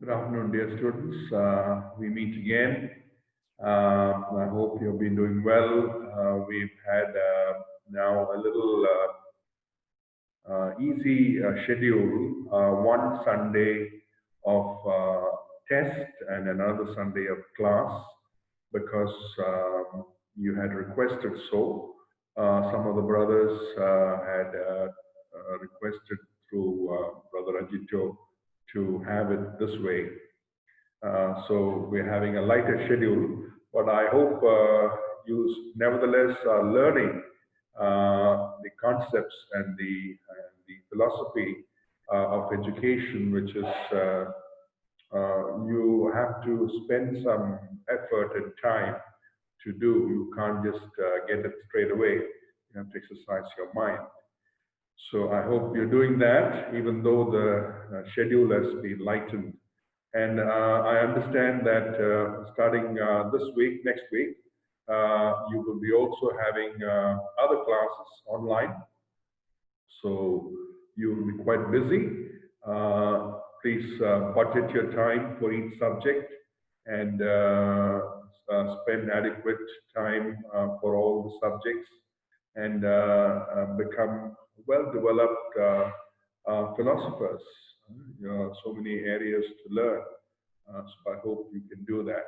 Good afternoon, dear students. We meet again. I hope you've been doing well. We've had now a little easy schedule, one Sunday of test and another Sunday of class because you had requested so. Some of the brothers had requested through Brother Ajito to have it this way. So we're having a lighter schedule, but I hope you nevertheless are learning the concepts and the philosophy of education, which is you have to spend some effort and time to do. You can't just get it straight away. You have to exercise your mind. So I hope you're doing that, even though the schedule has been lightened. And I understand that starting this week, next week, you will be also having other classes online. So you will be quite busy. Please budget your time for each subject and spend adequate time for all the subjects and become well-developed philosophers. So many areas to learn. So I hope you can do that.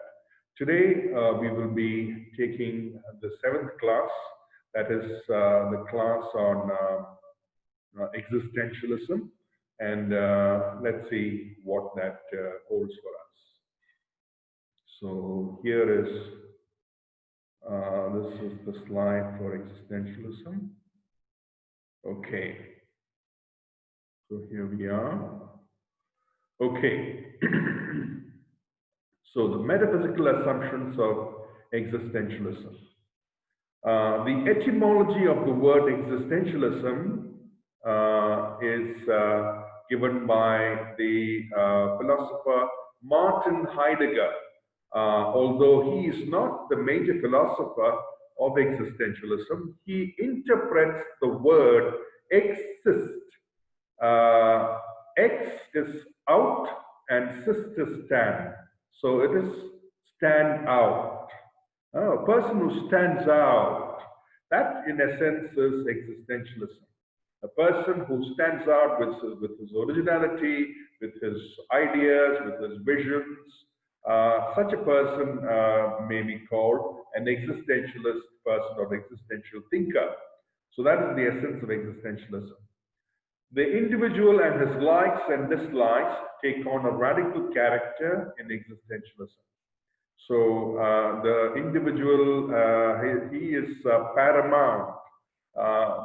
Today, we will be taking the seventh class, that is the class on existentialism, and let's see what that holds for us. So here is this is the slide for existentialism. Okay, so here we are. Okay, so the metaphysical assumptions of existentialism. The etymology of the word existentialism is given by the philosopher Martin Heidegger. Although he is not the major philosopher of existentialism, he interprets the word exist. X is out and sist is stand. So it is stand out. A person who stands out, that in essence is existentialism. A person who stands out with his originality, with his ideas, with his visions, such a person may be called an existentialist person or existential thinker. So that is the essence of existentialism. The individual and his likes and dislikes take on a radical character in existentialism. So the individual, he is paramount.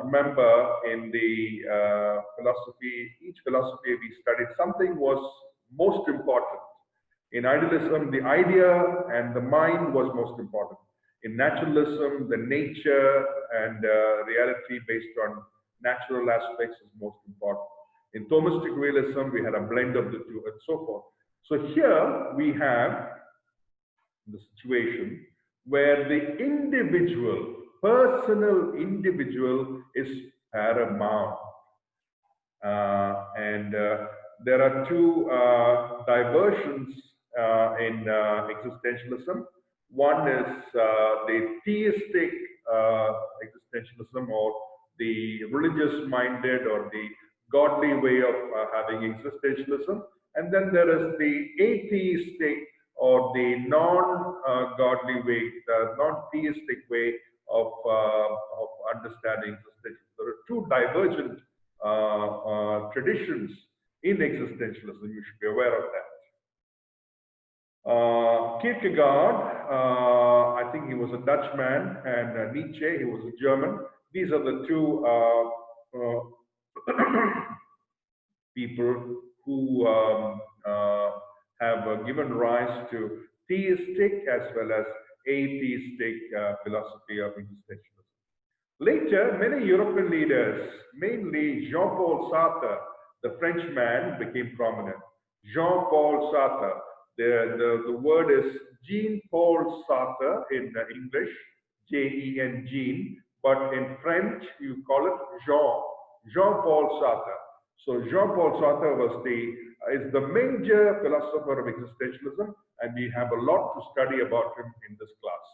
Remember, in the philosophy, each philosophy we studied, something was most important. In idealism, the idea and the mind was most important. In naturalism, the nature and reality based on natural aspects is most important. In Thomistic realism, we had a blend of the two and so forth. So here we have the situation where the individual, personal individual is paramount. And there are two diversions in existentialism. One is the theistic existentialism, or the religious minded or the godly way of having existentialism. And then there is the atheistic or the non-godly way, the non-theistic way of understanding existentialism. There are two divergent traditions in existentialism. You should be aware of that. Kierkegaard, I think he was a Dutchman, and Nietzsche, he was a German. These are the two people who have given rise to theistic as well as atheistic philosophy of existentialism. Later, many European leaders, mainly Jean-Paul Sartre, the Frenchman, became prominent. Jean-Paul Sartre, the word is Jean-Paul Sartre in English, Jen, Jean, but in French you call it Jean-Paul Sartre. So Jean-Paul Sartre was the is the major philosopher of existentialism, and we have a lot to study about him in this class.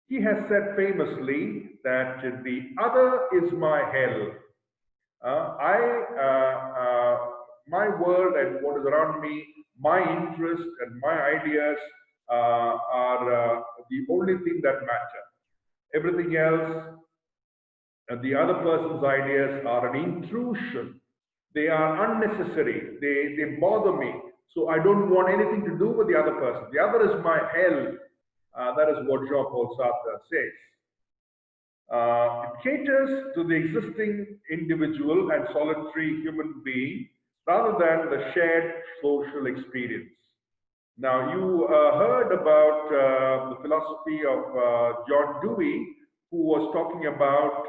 He has said famously that the other is my hell. My world and what is around me, my interests and my ideas are the only thing that matter. Everything else, the other person's ideas are an intrusion. They are unnecessary. They bother me. So I don't want anything to do with the other person. The other is my hell. That is what Jean-Paul Sartre says. It caters to the existing individual and solitary human being rather than the shared social experience. Now, you heard about the philosophy of John Dewey, who was talking about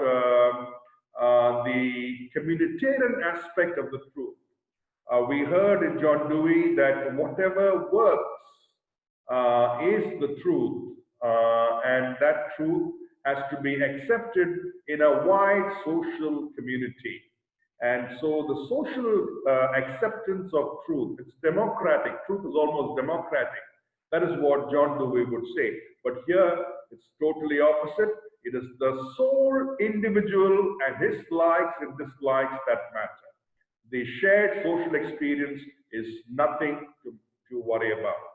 the communitarian aspect of the truth. We heard in John Dewey that whatever works is the truth, and that truth has to be accepted in a wide social community. And so the social acceptance of truth, it's democratic. Truth is almost democratic. That is what John Dewey would say. But here, it's totally opposite. It is the sole individual and his likes and dislikes that matter. The shared social experience is nothing to worry about.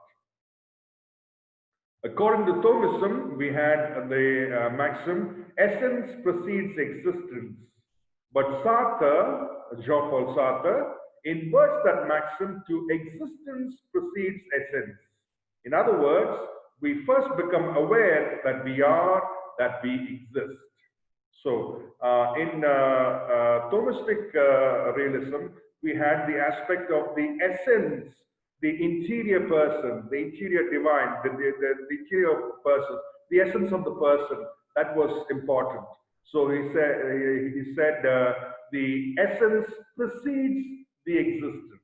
According to Thomism, we had the maxim, essence precedes existence. But Sartre, Jean-Paul Sartre, inverts that maxim to existence precedes essence. In other words, we first become aware that we are, that we exist. So, in Thomistic realism, we had the aspect of the essence, the interior person, the interior divine, the interior person, the essence of the person. That was important. So he said the essence precedes the existence.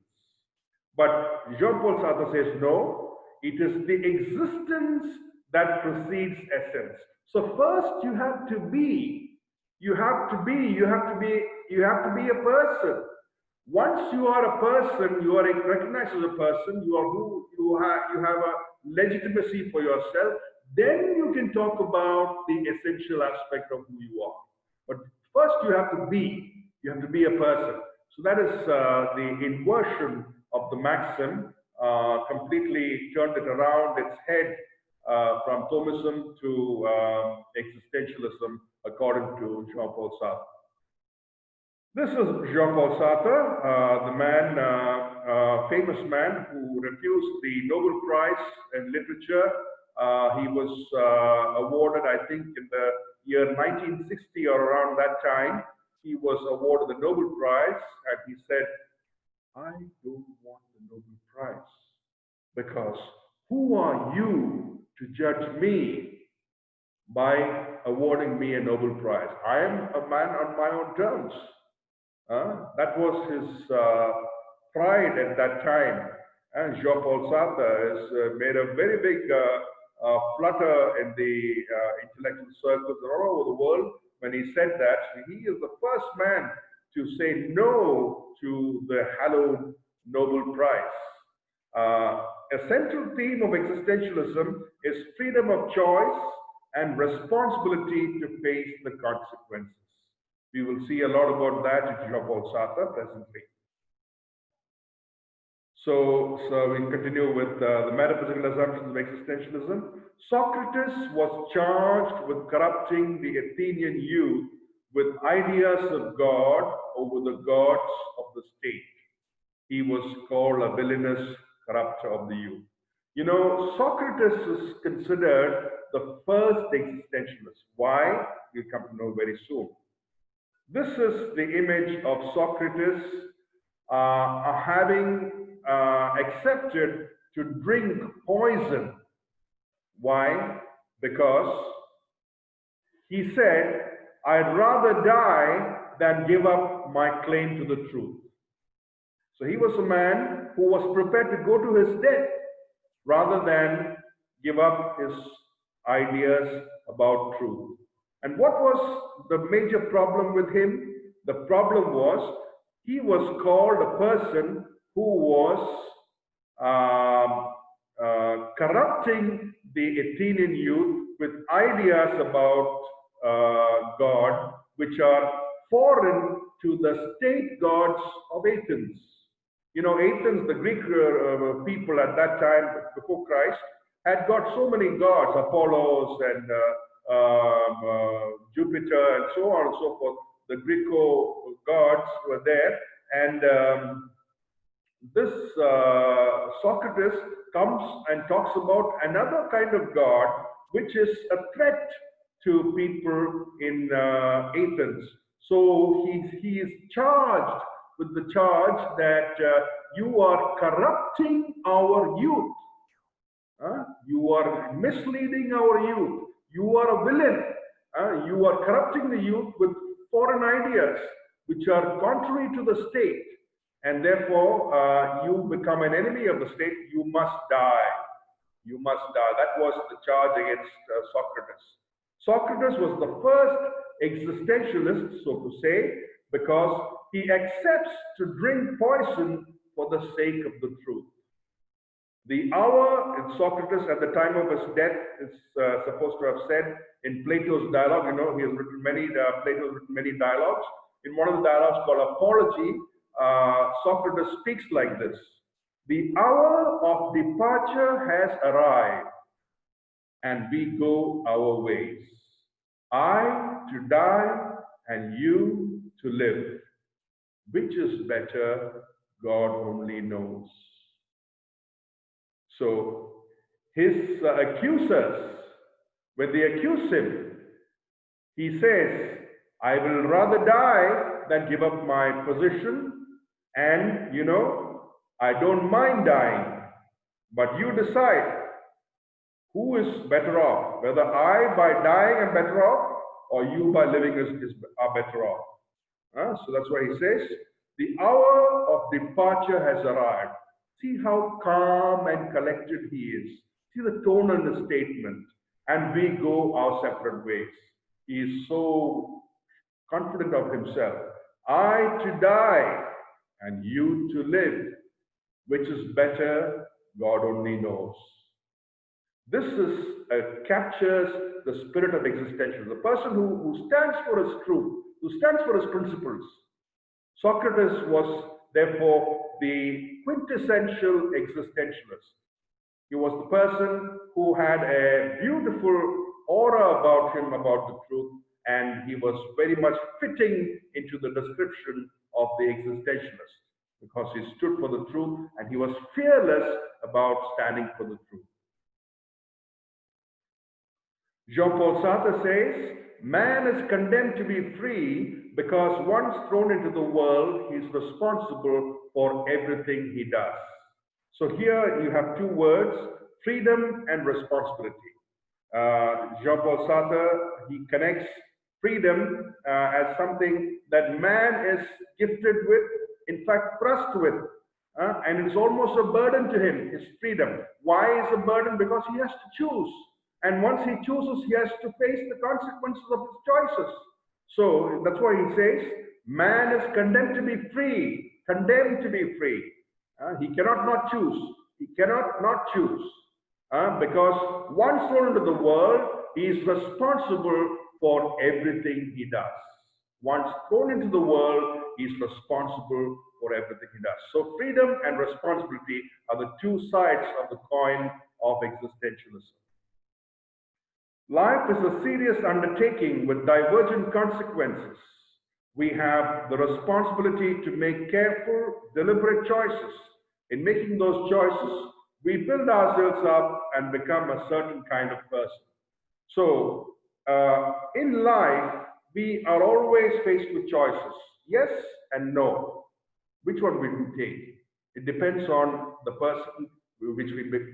But Jean-Paul Sartre says no, it is the existence that precedes essence. So first you have to be. You have to be a person. Once you are a person, you are recognized as a person, you have a legitimacy for yourself, then you can talk about the essential aspect of who you are. But first you have to be a person. So that is the inversion of the maxim, completely turned it around its head from Thomism to existentialism, according to Jean-Paul Sartre. This is Jean-Paul Sartre, the man, famous man who refused the Nobel Prize in Literature. He was awarded, I think, in the year 1960 or around that time. He was awarded the Nobel Prize, and he said, I don't want the Nobel Prize because who are you to judge me by awarding me a Nobel Prize? I am a man on my own terms. That was his pride at that time. And Jean-Paul Sartre has made a very big flutter in the intellectual circles all over the world when he said that. He is the first man to say no to the hallowed Nobel Prize. A central theme of existentialism is freedom of choice and responsibility to face the consequences. We will see a lot about that in Jean-Paul Sartre presently. So we'll continue with the metaphysical assumptions of existentialism. Socrates was charged with corrupting the Athenian youth with ideas of God over the gods of the state. He was called a villainous corrupter of the youth. You know, Socrates is considered the first existentialist. Why? We'll come to know very soon. This is the image of Socrates having accepted to drink poison. Why? Because he said, I'd rather die than give up my claim to the truth. So he was a man who was prepared to go to his death rather than give up his ideas about truth. And what was the major problem with him? The problem was he was called a person who was corrupting the Athenian youth with ideas about God, which are foreign to the state gods of Athens. You know, Athens, the Greek people at that time before Christ, had got so many gods, Apollos and Jupiter and so on and so forth. The Greco gods were there, and this Socrates comes and talks about another kind of God, which is a threat to people in Athens. So he is charged with the charge that you are corrupting our youth. You are misleading our youth. You are a villain. You are corrupting the youth with foreign ideas, which are contrary to the state. And therefore, you become an enemy of the state. You must die. You must die. That was the charge against Socrates. Socrates was the first existentialist, so to say, because he accepts to drink poison for the sake of the truth. The hour, Socrates at the time of his death is supposed to have said in Plato's dialogue, you know, he has written many, Plato has written many dialogues. In one of the dialogues called Apology, Socrates speaks like this: the hour of departure has arrived, and we go our ways. I to die, and you to live. Which is better, God only knows. So his accusers, when they accuse him, he says, I will rather die than give up my position. And, you know, I don't mind dying. But you decide who is better off, whether I by dying am better off or you by living are better off. So that's why he says, the hour of departure has arrived. See how calm and collected he is. See the tone in the statement. And we go our separate ways. He is so confident of himself. I to die and you to live. Which is better, God only knows. This captures the spirit of existentialism. The person who stands for his truth, who stands for his principles. Socrates was therefore the quintessential existentialist. He was the person who had a beautiful aura about him, about the truth, and he was very much fitting into the description of the existentialist because he stood for the truth and he was fearless about standing for the truth. Jean-Paul Sartre says, man is condemned to be free because once thrown into the world, he is responsible for everything he does. So here you have two words, freedom and responsibility. Jean-Paul Sartre, he connects freedom as something that man is gifted with, in fact, thrust with. And it's almost a burden to him, his freedom. Why is a burden? Because he has to choose. And once he chooses, he has to face the consequences of his choices. So that's why he says, man is condemned to be free, condemned to be free. He cannot not choose. He cannot not choose. Because once thrown into the world, he is responsible for everything he does. Once thrown into the world, he is responsible for everything he does. So freedom and responsibility are the two sides of the coin of existentialism. Life is a serious undertaking with divergent consequences. We have the responsibility to make careful, deliberate choices. In making those choices, we build ourselves up and become a certain kind of person. So, in life, we are always faced with choices, yes and no. Which one will we take? It depends on the person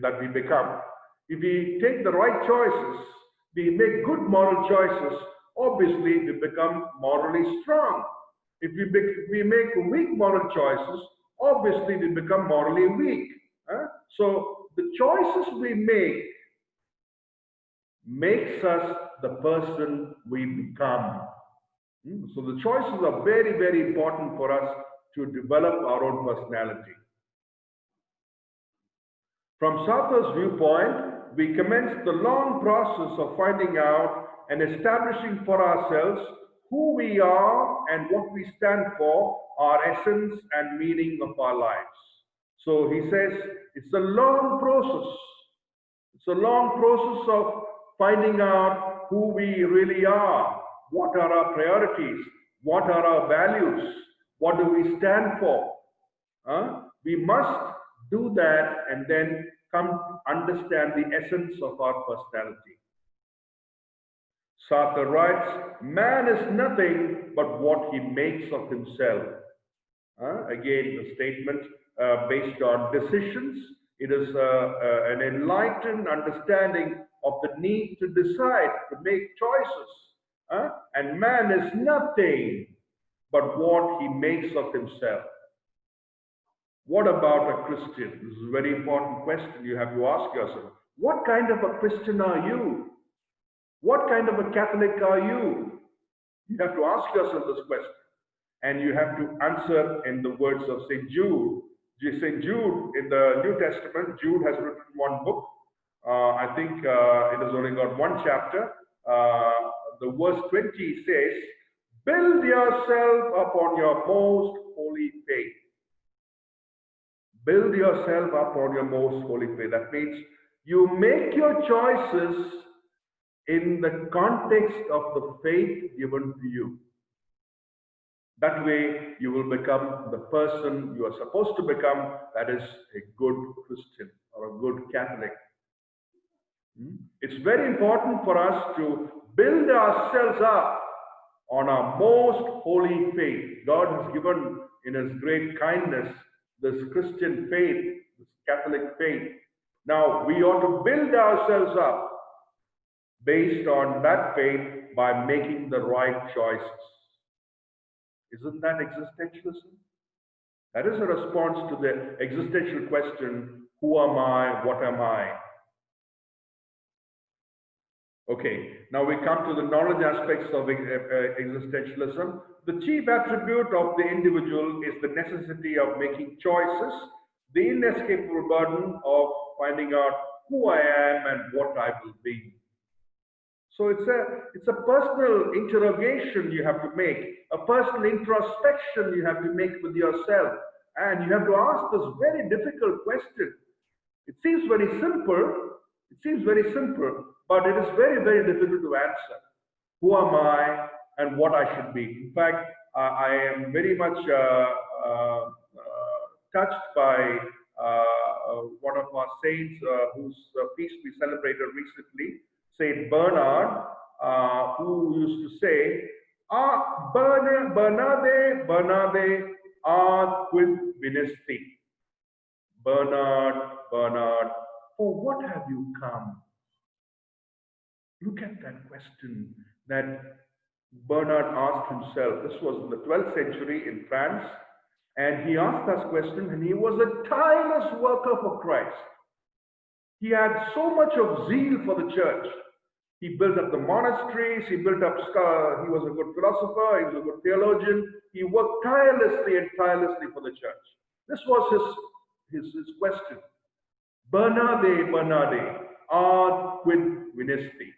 that we become. If we take the right choices, we make good moral choices, obviously we become morally strong. If we make weak moral choices, obviously we become morally weak. So the choices we make makes us the person we become. So the choices are very, very important for us to develop our own personality. From Sartre's viewpoint, we commence the long process of finding out and establishing for ourselves who we are and what we stand for, our essence and meaning of our lives. So he says it's a long process. It's a long process of finding out who we really are, what are our priorities, what are our values, what do we stand for. We must do that and then come understand the essence of our personality. Sartre writes, man is nothing but what he makes of himself. Again, a statement based on decisions. It is an enlightened understanding of the need to decide, to make choices. And man is nothing but what he makes of himself. What about a Christian? This is a very important question you have to ask yourself. What kind of a Christian are you? What kind of a Catholic are you? You have to ask yourself this question. And you have to answer in the words of St. Jude. St. Jude in the New Testament, Jude has written one book. I think it has only got one chapter. The verse 20 says, build yourself upon your most holy faith. Build yourself up on your most holy faith. That means you make your choices in the context of the faith given to you. That way you will become the person you are supposed to become, that is a good Christian or a good Catholic. It's very important for us to build ourselves up on our most holy faith. God has given in His great kindness this Christian faith, this Catholic faith. Now we ought to build ourselves up based on that faith by making the right choices. Isn't that existentialism? That is a response to the existential question, who am I, what am I? Okay, now we come to the knowledge aspects of existentialism. The chief attribute of the individual is the necessity of making choices, the inescapable burden of finding out who I am and what I will be. So it's a personal interrogation you have to make, a personal introspection you have to make with yourself, and you have to ask this very difficult question. It seems very simple. It seems very simple, but it is very, very difficult to answer. Who am I and what I should be? In fact, I am very much touched by one of our saints whose feast we celebrated recently, Saint Bernard, who used to say, Bernarde ad quid vinesti. Bernard, for what have you come? Look at that question that Bernard asked himself. This was in the 12th century in France, and he asked that question, and he was a tireless worker for Christ. He had so much of zeal for the church. He built up the monasteries, he was a good philosopher, he was a good theologian. He worked tirelessly for the church. This was his question. Bernarde, ad quid vinesti.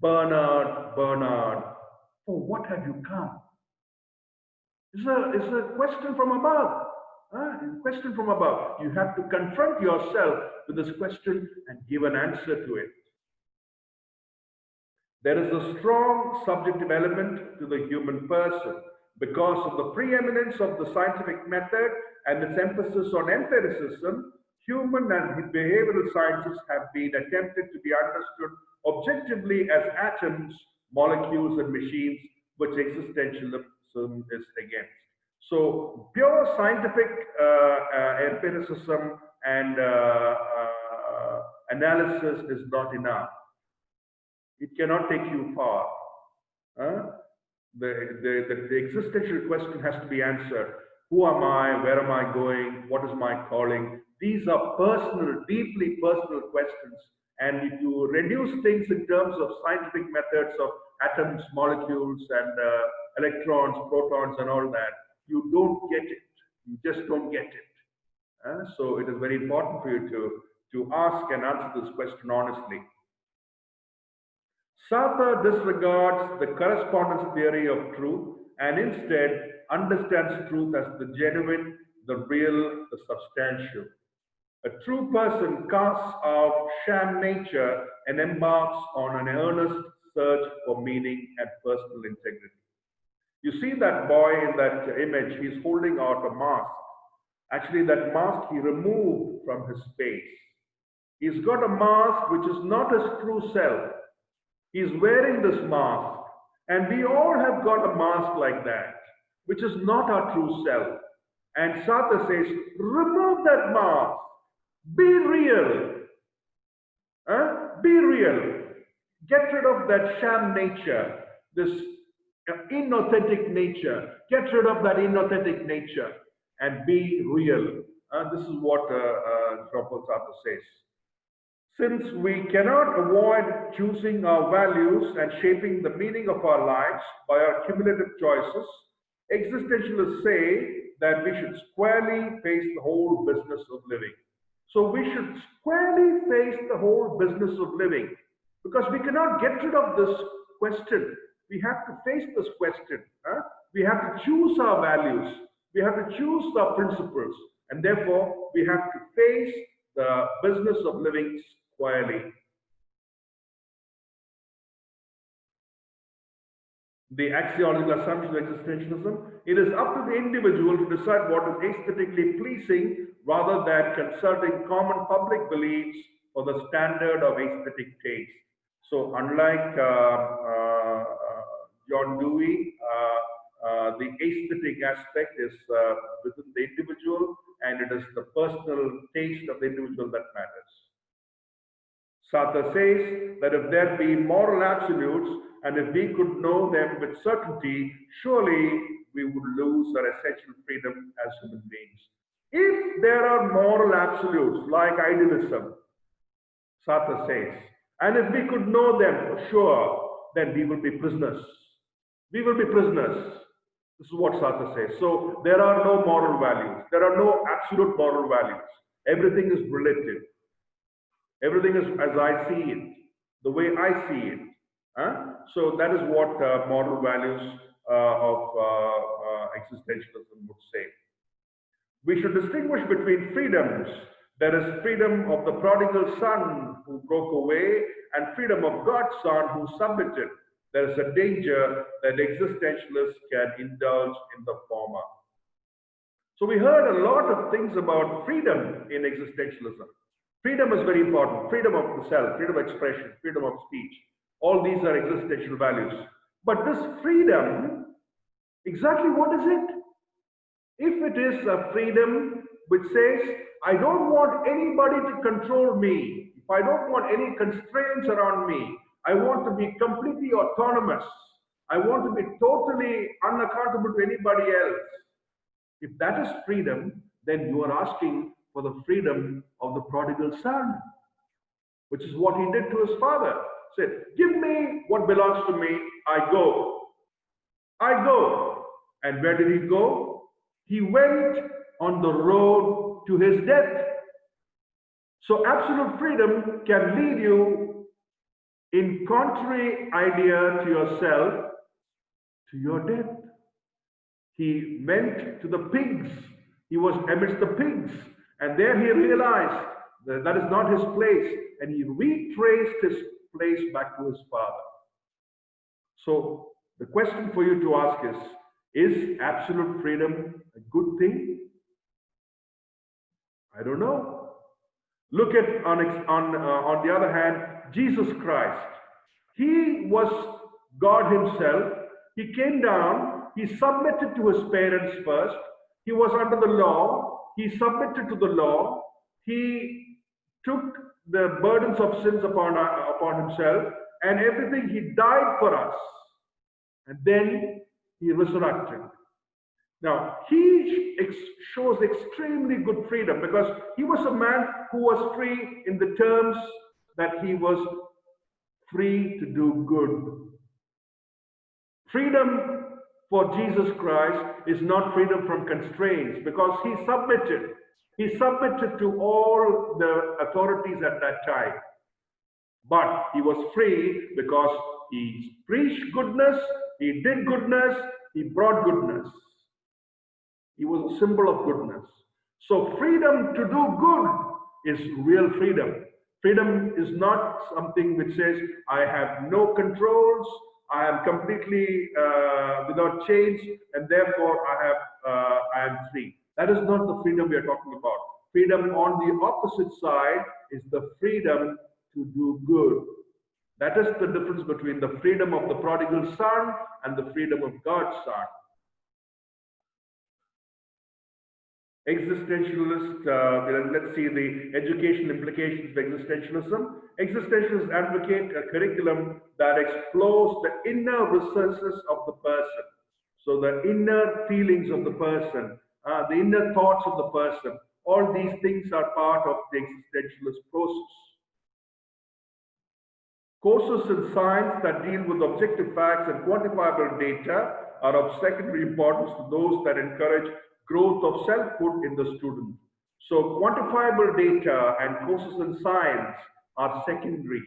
Bernard, for what have you come? It's a question from above. It's a question from above. You have to confront yourself with this question and give an answer to it. There is a strong subjective element to the human person because of the preeminence of the scientific method and its emphasis on empiricism. Human and behavioral sciences have been attempted to be understood objectively as atoms, molecules, and machines, which existentialism is against. So, pure scientific empiricism and analysis is not enough. It cannot take you far. The existential question has to be answered. Who am I? Where am I going? What is my calling? These are personal, deeply personal questions. And if you reduce things in terms of scientific methods of atoms, molecules, and electrons, protons, and all that, you don't get it. You just don't get it. So it is very important for you to ask and answer this question honestly. Sartre disregards the correspondence theory of truth and instead understands truth as the genuine, the real, the substantial. A true person casts off sham nature and embarks on an earnest search for meaning and personal integrity. You see that boy in that image, he's holding out a mask. Actually, that mask he removed from his face. He's got a mask which is not his true self. He's wearing this mask. And we all have got a mask like that, which is not our true self. And Sartre says, remove that mask. Be real. Be real. Get rid of that sham nature, this inauthentic nature. Get rid of that inauthentic nature and be real. This is what Jean-Paul Sartre says. Since we cannot avoid choosing our values and shaping the meaning of our lives by our cumulative choices, existentialists say that we should squarely face the whole business of living. So we should squarely face the whole business of living, because we cannot get rid of this question. We have to face this question. We have to choose our values. We have to choose our principles. And therefore, we have to face the business of living squarely. The axiological assumption of existentialism, it is up to the individual to decide what is aesthetically pleasing rather than consulting common public beliefs for the standard of aesthetic taste. So unlike John Dewey, the aesthetic aspect is within the individual, and it is the personal taste of the individual that matters. Sartre says that if there be moral absolutes, and if we could know them with certainty, surely we would lose our essential freedom as human beings. If there are moral absolutes like idealism, Sartre says, and if we could know them for sure, then we will be prisoners. We will be prisoners. This is what Sartre says. So there are no moral values. There are no absolute moral values. Everything is relative. Everything is as I see it, the way I see it. So that is what moral values of existentialism would say. We should distinguish between freedoms. There is freedom of the prodigal son who broke away and freedom of God's son who submitted. There is a danger that existentialists can indulge in the former. So we heard a lot of things about freedom in existentialism. Freedom is very important. Freedom of the self, freedom of expression, freedom of speech. All these are existential values. But this freedom, exactly what is it? If it is a freedom which says, I don't want anybody to control me, if I don't want any constraints around me, I want to be completely autonomous, I want to be totally unaccountable to anybody else. If that is freedom, then you are asking for the freedom of the prodigal son, which is what he did to his father. He said, give me what belongs to me, I go. I go. And where did he go? He went on the road to his death. So absolute freedom can lead you in contrary idea to yourself to your death. He went to the pigs. He was amidst the pigs. And there he realized that that is not his place. And he retraced his place back to his father. So the question for you to ask is absolute freedom a good thing? I don't know. Look at, on the other hand, Jesus Christ. He was God himself. He came down. He submitted to his parents first. He was under the law. He submitted to the law. He took the burdens of sins upon himself, and everything. He died for us. And then he resurrected. Now, he shows extremely good freedom because he was a man who was free in the terms that he was free to do good. Freedom for Jesus Christ is not freedom from constraints because he submitted. He submitted to all the authorities at that time. But he was free because he preached goodness, he did goodness, he brought goodness. He was a symbol of goodness. So freedom to do good is real freedom. Freedom is not something which says, I have no controls, I am completely without chains, and therefore I am free. That is not the freedom we are talking about. Freedom on the opposite side is the freedom to do good. That is the difference between the freedom of the prodigal son and the freedom of God's son. Existentialist, let's see the educational implications of existentialism. Existentialists advocate a curriculum that explores the inner recesses of the person. So the inner feelings of the person, the inner thoughts of the person, all these things are part of the existentialist process. Courses in science that deal with objective facts and quantifiable data are of secondary importance to those that encourage growth of selfhood in the student. So quantifiable data and courses in science are secondary.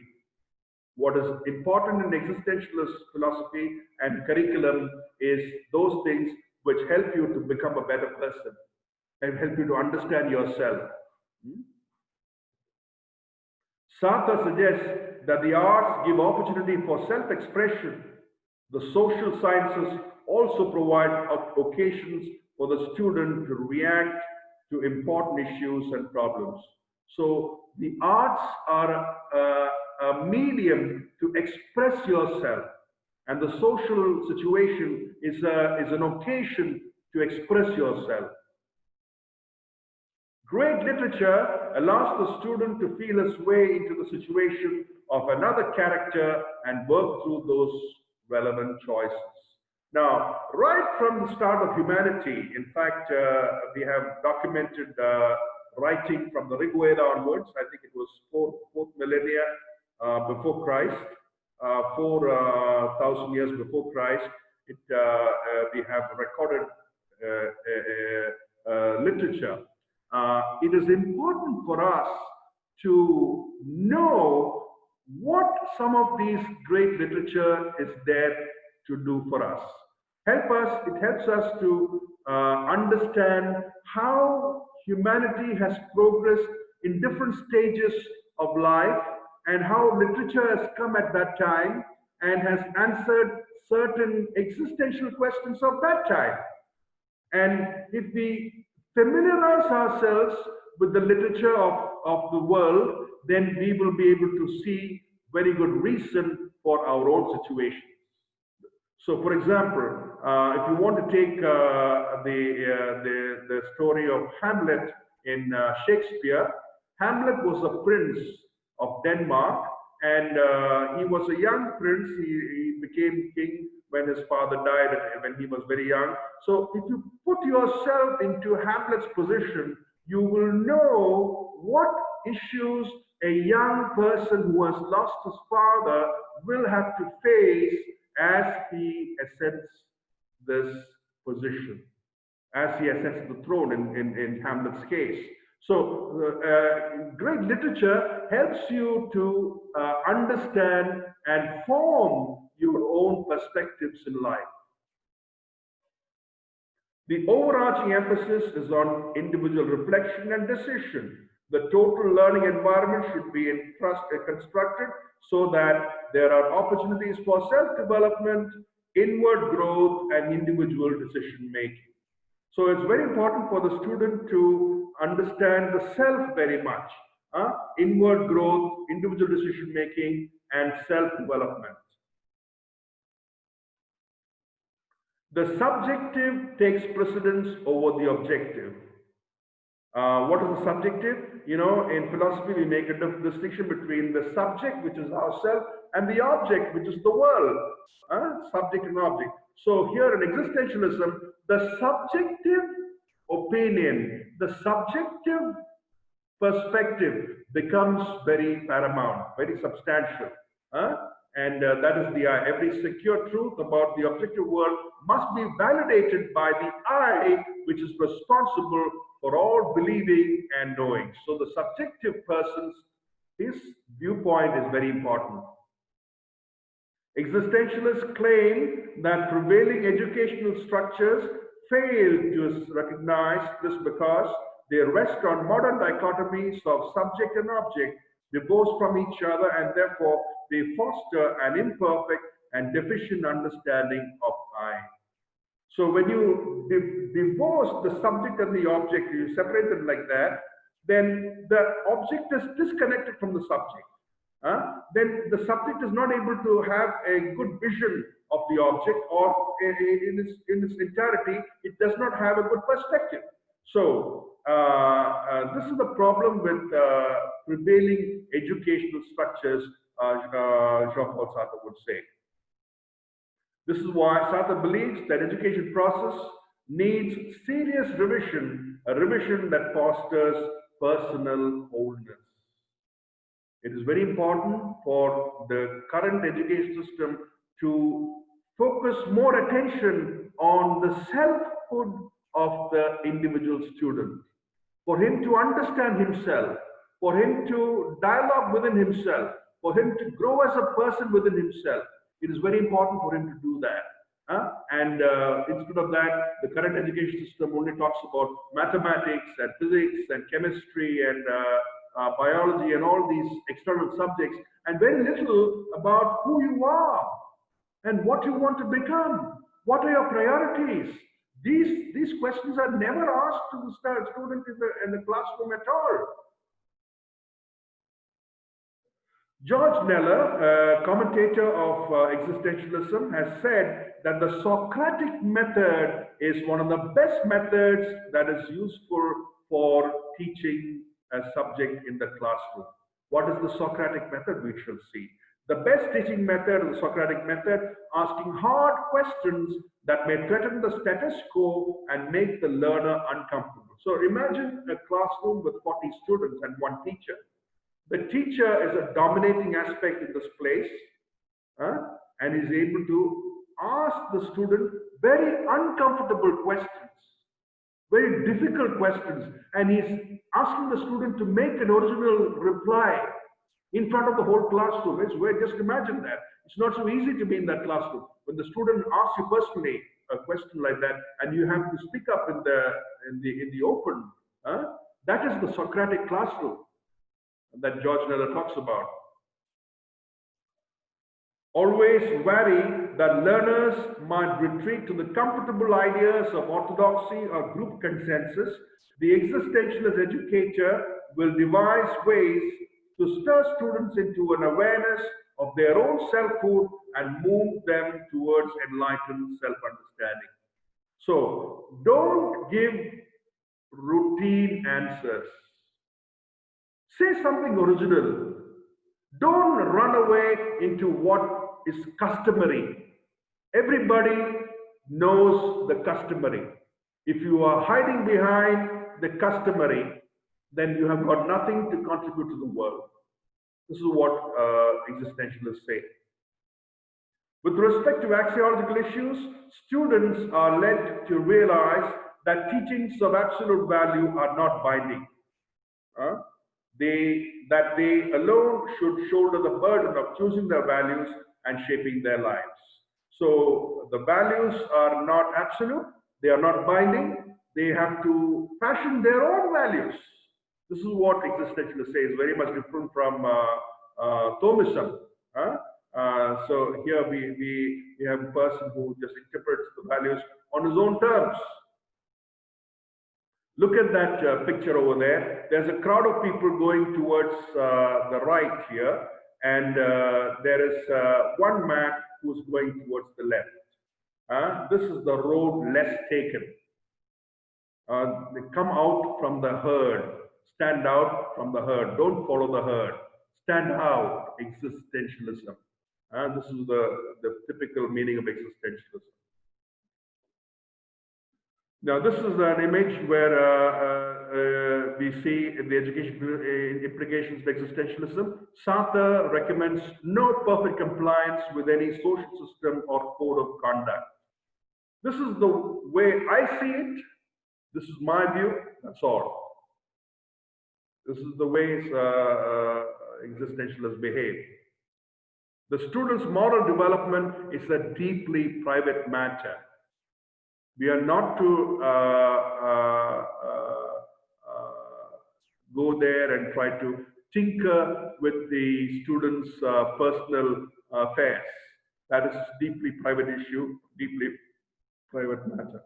What is important in existentialist philosophy and curriculum is those things which help you to become a better person and help you to understand yourself. Sartre suggests that the arts give opportunity for self-expression. The social sciences also provide occasions for the student to react to important issues and problems. So the arts are a medium to express yourself, and the social situation is an occasion to express yourself. Great literature allows the student to feel his way into the situation of another character and work through those relevant choices. Now, right from the start of humanity, in fact, we have documented writing from the Rig Veda onwards. I think it was fourth millennia before Christ, 4,000 years before Christ. We have recorded literature. It is important for us to know what some of these great literature is there to do for us. It helps us to understand how humanity has progressed in different stages of life and how literature has come at that time and has answered certain existential questions of that time. And if we familiarize ourselves with the literature of the world, then we will be able to see very good reason for our own situation. So, for example, if you want to take the story of Hamlet in Shakespeare, Hamlet was a prince of Denmark, and he was a young prince. He became king when his father died when he was very young. So if you put yourself into Hamlet's position, you will know what issues a young person who has lost his father will have to face as he ascends this position, as he ascends the throne in Hamlet's case. So great literature helps you to understand and form your own perspectives in life. The overarching emphasis is on individual reflection and decision. The total learning environment should be constructed so that there are opportunities for self-development, inward growth, and individual decision making. So it's very important for the student to understand the self very much. Inward growth, individual decision making, and self-development. The subjective takes precedence over the objective. What is the subjective? You know, in philosophy, we make a distinction between the subject, which is ourself, and the object, which is the world. Subject and object. So here in existentialism, the subjective opinion, the subjective perspective becomes very paramount, very substantial. And that is every secure truth about the objective world must be validated by the I, which is responsible for all believing and knowing. So the subjective person's, his viewpoint is very important. Existentialists claim that prevailing educational structures fail to recognize this because they rest on modern dichotomies of subject and object, divorced from each other, and therefore they foster an imperfect and deficient understanding of I. So when you divorce the subject and the object, you separate them like that, then the object is disconnected from the subject. Then the subject is not able to have a good vision of the object, or in its entirety, it does not have a good perspective. So this is the problem with prevailing educational structures, Jean-Paul Sartre would say. This is why Sartre believes that education process needs serious revision, a revision that fosters personal wholeness. It is very important for the current education system to focus more attention on the selfhood of the individual student, for him to understand himself, for him to dialogue within himself, for him to grow as a person within himself. It is very important for him to do that. Instead of that, the current education system only talks about mathematics and physics and chemistry and biology and all these external subjects, and very little about who you are and what you want to become. What are your priorities? These questions are never asked to the student in the classroom at all. George Kneller, a commentator of existentialism, has said that the Socratic method is one of the best methods that is useful for teaching a subject in the classroom. What is the Socratic method? We shall see. The best teaching method is the Socratic method, asking hard questions that may threaten the status quo and make the learner uncomfortable. So imagine a classroom with 40 students and one teacher. The teacher is a dominating aspect in this place, and is able to ask the student very uncomfortable questions, very difficult questions, and he's asking the student to make an original reply in front of the whole classroom. Just imagine that. It's not so easy to be in that classroom. When the student asks you personally a question like that, and you have to speak up in the open, that is the Socratic classroom that George Kneller talks about. Always wary that learners might retreat to the comfortable ideas of orthodoxy or group consensus, the existentialist educator will devise ways to stir students into an awareness of their own selfhood and move them towards enlightened self-understanding. So don't give routine answers. Say something original. Don't run away into what is customary. Everybody knows the customary. If you are hiding behind the customary, then you have got nothing to contribute to the world. This is what existentialists say. With respect to axiological issues, students are led to realize that teachings of absolute value are not binding. That they alone should shoulder the burden of choosing their values and shaping their lives. So the values are not absolute, they are not binding, they have to fashion their own values. This is what existentialists say, is very much different from Thomism. So here we have a person who just interprets the values on his own terms. Look at that picture over there. There's a crowd of people going towards the right here, and there is one man who's going towards the left. This is the road less taken. They come out from the herd, stand out from the herd, don't follow the herd, stand out, existentialism. This is the typical meaning of existentialism. Now, this is an image where we see the education implications of existentialism. Sartre recommends no perfect compliance with any social system or code of conduct. This is the way I see it. This is my view, that's all. This is the ways existentialists behave. The student's moral development is a deeply private matter. We are not to go there and try to tinker with the student's personal affairs. That is deeply private issue, deeply private matter.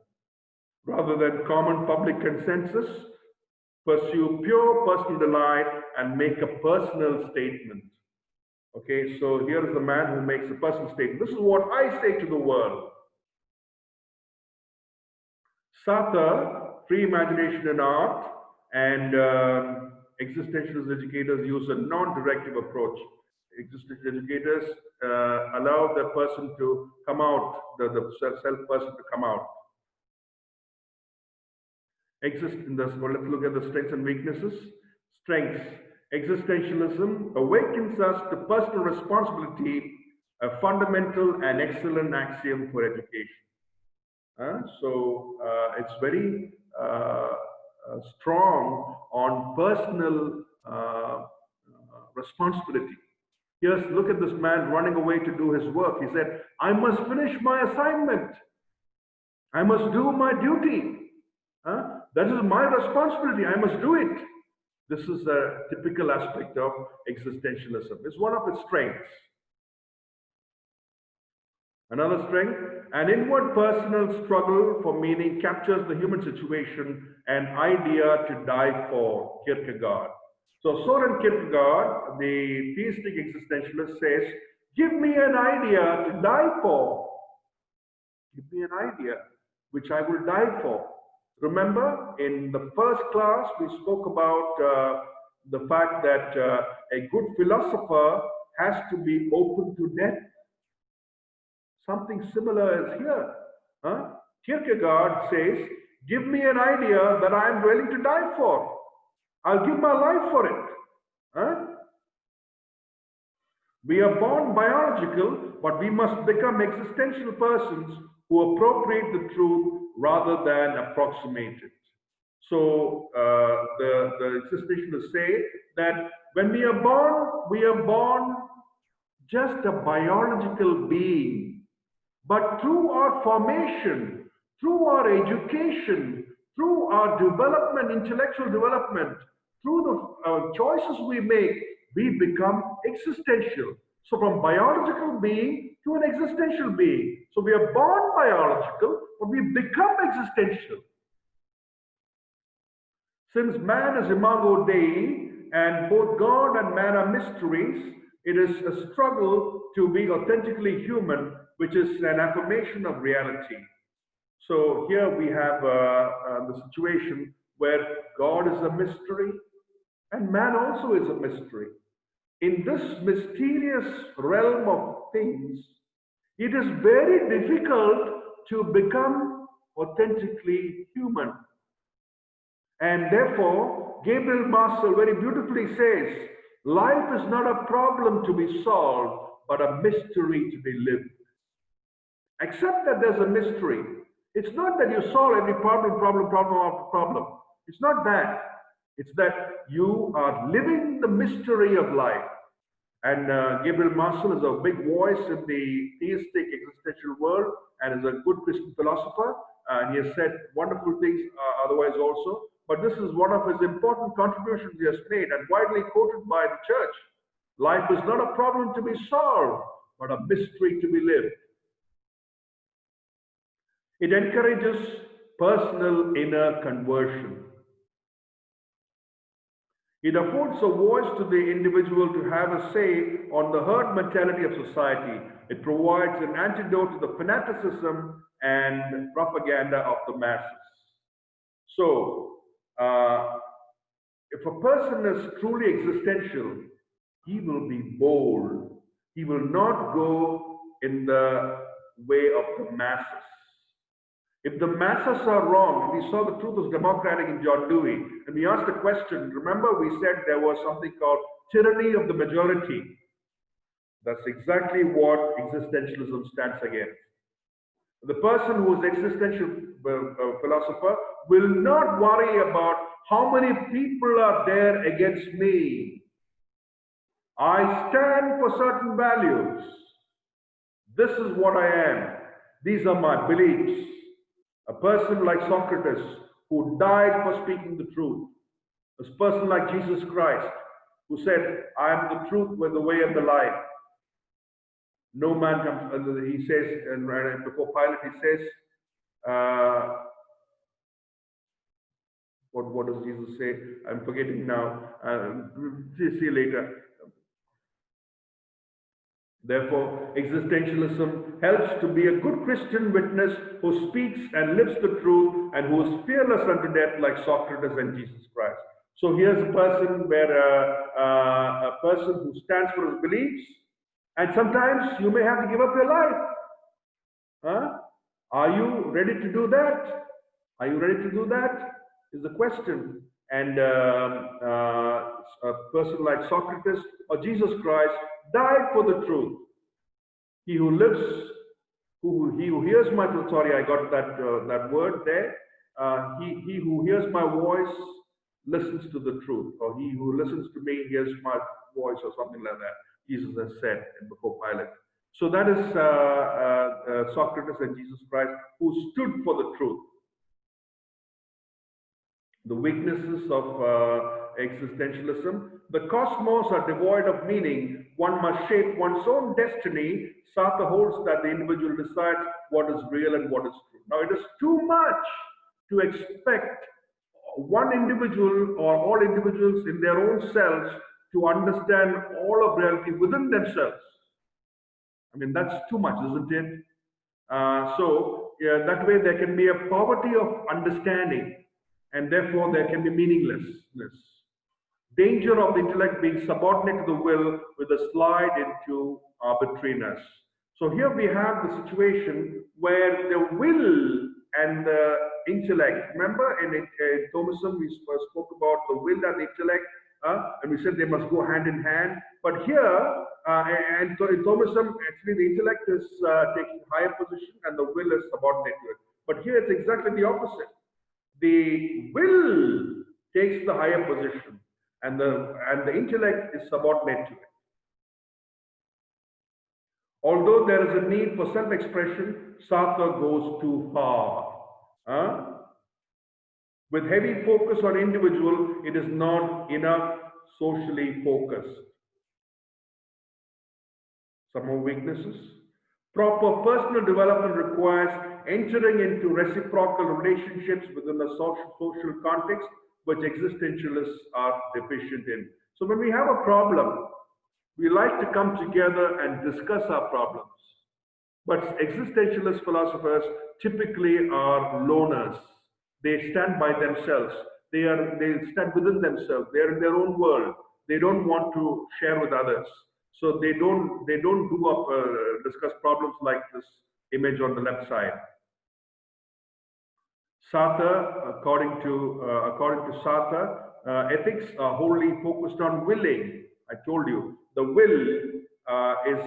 Rather than common public consensus, pursue pure personal delight and make a personal statement. Okay, so here is the man who makes a personal statement. This is what I say to the world. Sartre, free imagination in art, and existentialist educators use a non-directive approach. Existential educators allow the person to come out, the self-person to come out. Let's look at the strengths and weaknesses. Strengths. Existentialism awakens us to personal responsibility, a fundamental and excellent axiom for education. So it's very strong on personal responsibility. Here's, look at this man running away to do his work. He said, I must finish my assignment. I must do my duty. That is my responsibility. I must do it. This is a typical aspect of existentialism. It's one of its strengths. Another strength, an inward personal struggle for meaning captures the human situation, an idea to die for, Kierkegaard. So Soren Kierkegaard, the theistic existentialist, says, give me an idea to die for. Give me an idea which I will die for. Remember, in the first class, we spoke about the fact that a good philosopher has to be open to death. Something similar is here. Kierkegaard says, give me an idea that I am willing to die for. I'll give my life for it. We are born biological, but we must become existential persons who appropriate the truth rather than approximate it. So the existentialists say that when we are born just a biological being. But through our formation, through our education, through our development, intellectual development, through the choices we make, we become existential. So from biological being to an existential being. So we are born biological, but we become existential. Since man is imago Dei, and both God and man are mysteries, it is a struggle to be authentically human, which is an affirmation of reality. So here we have the situation where God is a mystery and man also is a mystery. In this mysterious realm of things, it is very difficult to become authentically human. And therefore, Gabriel Marcel very beautifully says, life is not a problem to be solved, but a mystery to be lived. Accept that there's a mystery. It's not that you solve every problem after problem. It's not that. It's that you are living the mystery of life. And Gabriel Marcel is a big voice in the theistic existential world and is a good Christian philosopher. And he has said wonderful things otherwise also. But this is one of his important contributions he has made and widely quoted by the church. Life is not a problem to be solved, but a mystery to be lived. It encourages personal inner conversion. It affords a voice to the individual to have a say on the herd mentality of society. It provides an antidote to the fanaticism and propaganda of the masses. So, if a person is truly existential, he will be bold. He will not go in the way of the masses. If the masses are wrong, we saw the truth was democratic in John Dewey, and we asked a question. Remember, we said there was something called tyranny of the majority. That's exactly what existentialism stands against. The person who is existential philosopher, will not worry about how many people are there against me. I stand for certain values. This is what I am. These are my beliefs. A person like Socrates, who died for speaking the truth. A person like Jesus Christ, who said, I am the truth, the way, and the life. No man comes, he says, and before Pilate, he says, what does Jesus say? I'm forgetting now. See you later. Therefore, existentialism helps to be a good Christian witness who speaks and lives the truth and who is fearless unto death like Socrates and Jesus Christ. So here's a person where a person who stands for his beliefs, and sometimes you may have to give up your life. Huh? Are you ready to do that? Are you ready to do that? Is the question. And a person like Socrates or Jesus Christ died for the truth. He who lives, he who hears my, sorry, I got that word there. He who hears my voice listens to the truth, or he who listens to me hears my voice, or something like that. Jesus has said before Pilate. So that is Socrates and Jesus Christ, who stood for the truth. The weaknesses of existentialism. The cosmos are devoid of meaning. One must shape one's own destiny. Sartre holds that the individual decides what is real and what is true. Now, it is too much to expect one individual or all individuals in their own selves to understand all of reality within themselves. I mean, that's too much, isn't it? So that way there can be a poverty of understanding, and therefore there can be meaninglessness. Danger of the intellect being subordinate to the will with a slide into arbitrariness. So here we have the situation where the will and the intellect, remember in Thomism we spoke about the will and the intellect, and we said they must go hand in hand. But here, and so in Thomism, actually the intellect is taking higher position and the will is subordinate to it. But here it's exactly the opposite. The will takes the higher position, and the intellect is subordinate to it. Although there is a need for self-expression, Sartre goes too far. With heavy focus on individual, it is not enough socially focused. Some more weaknesses. Proper personal development requires entering into reciprocal relationships within a social context, which existentialists are deficient in. So when we have a problem, we like to come together and discuss our problems. But existentialist philosophers typically are loners. They stand by themselves. They stand within themselves. They are in their own world. They don't want to share with others. So they don't discuss problems like this image on the left side. Sartre, according to Sartre, ethics are wholly focused on willing. I told you the will is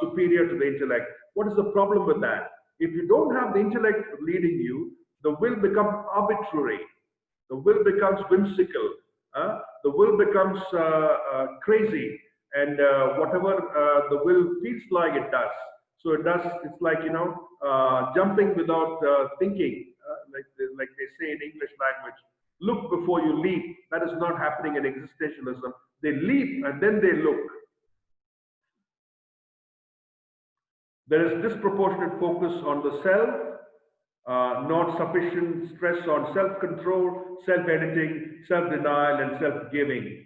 superior to the intellect. What is the problem with that? If you don't have the intellect leading you, the will becomes arbitrary. The will becomes whimsical. The will becomes crazy, and whatever the will feels like, it does. So it does. It's like jumping without thinking, like they say in English language. Look before you leap. That is not happening in existentialism. They leap and then they look. There is disproportionate focus on the self, not sufficient stress on self-control, self-editing, self-denial, and self-giving.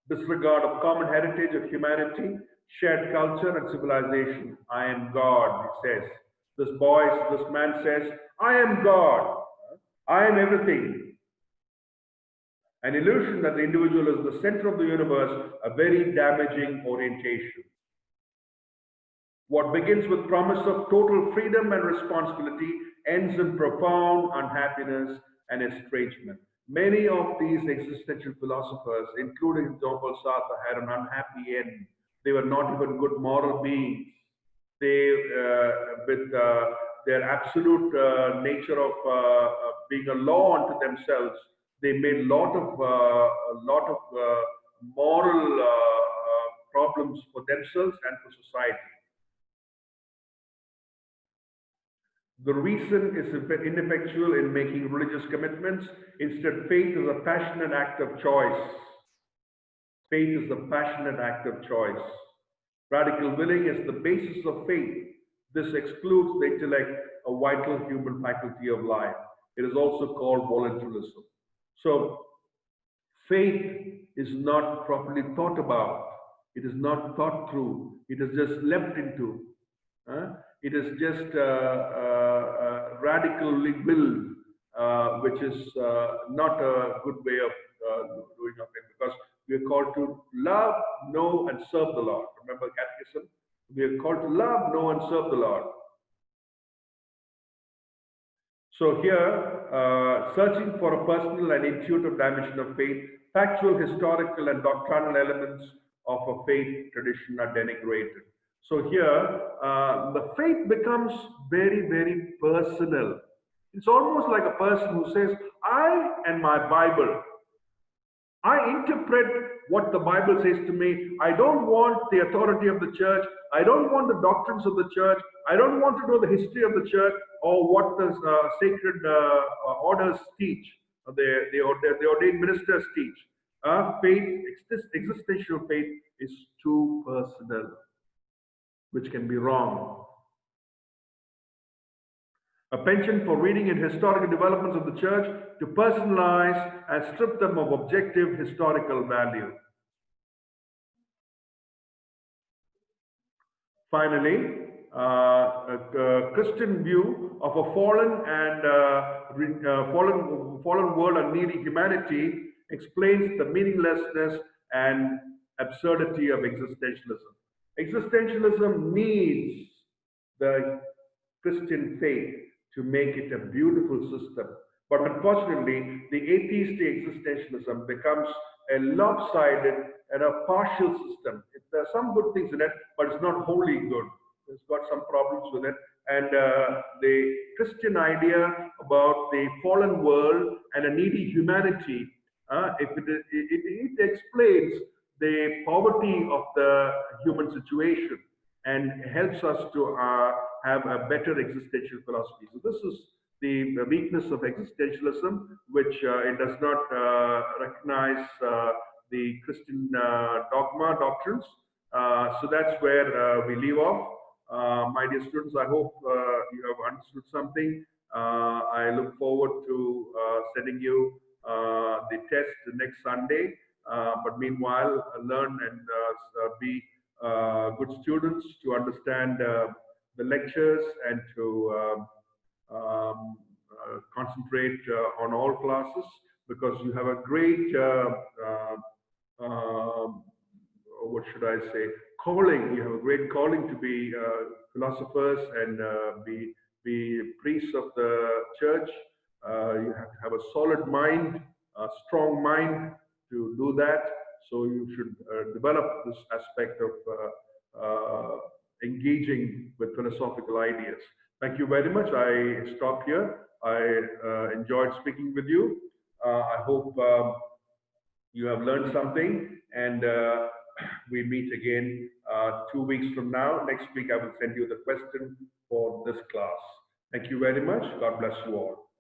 Disregard of common heritage of humanity, shared culture and civilization. I am God, he says. This man says, I am God. I am everything. An illusion that the individual is the center of the universe, a very damaging orientation. What begins with promise of total freedom and responsibility ends in profound unhappiness and estrangement. Many of these existential philosophers, including Jean-Paul Sartre, had an unhappy end. They were not even good moral beings. They, with their absolute nature of being a law unto themselves, they made a lot of moral problems for themselves and for society. The reason is ineffectual in making religious commitments. Instead, faith is a passionate act of choice. Faith is a passionate act of choice. Radical willing is the basis of faith. This excludes the intellect, a vital human faculty of life. It is also called voluntarism. So, faith is not properly thought about. It is not thought through. It is just leapt into. It is just radically willed, which is not a good way of doing it, because we are called to love, know, and serve the Lord. Remember Catechism? We are called to love, know, and serve the Lord. So here, searching for a personal and intuitive dimension of faith, factual, historical, and doctrinal elements of a faith tradition are denigrated. So here, the faith becomes very, very personal. It's almost like a person who says, I and my Bible, I interpret what the Bible says to me. I don't want the authority of the church. I don't want the doctrines of the church. I don't want to know the history of the church or what the sacred orders teach, the ordained ministers teach. Faith, existential faith is too personal, which can be wrong. A penchant for reading in historical developments of the church to personalize and strip them of objective historical value. Finally, a Christian view of a fallen world and needy humanity explains the meaninglessness and absurdity of existentialism. Existentialism needs the Christian faith to make it a beautiful system. But unfortunately, the atheistic existentialism becomes a lopsided and a partial system. There are some good things in it, but it's not wholly good. It's got some problems with it. And the Christian idea about the fallen world and a needy humanity, it explains the poverty of the human situation and helps us to have a better existential philosophy. So this is the weakness of existentialism, which it does not recognize the Christian doctrines. So that's where we leave off. My dear students, I hope you have understood something. I look forward to sending you the test next Sunday. But meanwhile, learn and be good students to understand the lectures and to concentrate on all classes, because you have a great what should I say, calling. You have a great calling to be philosophers and be priests of the church. You have to have a solid mind, a strong mind to do that. So you should develop this aspect of engaging with philosophical ideas. Thank you very much. I stop here. I enjoyed speaking with you. I hope you have learned something, and we meet again 2 weeks from now. Next week, I will send you the question for this class. Thank you very much. God bless you all.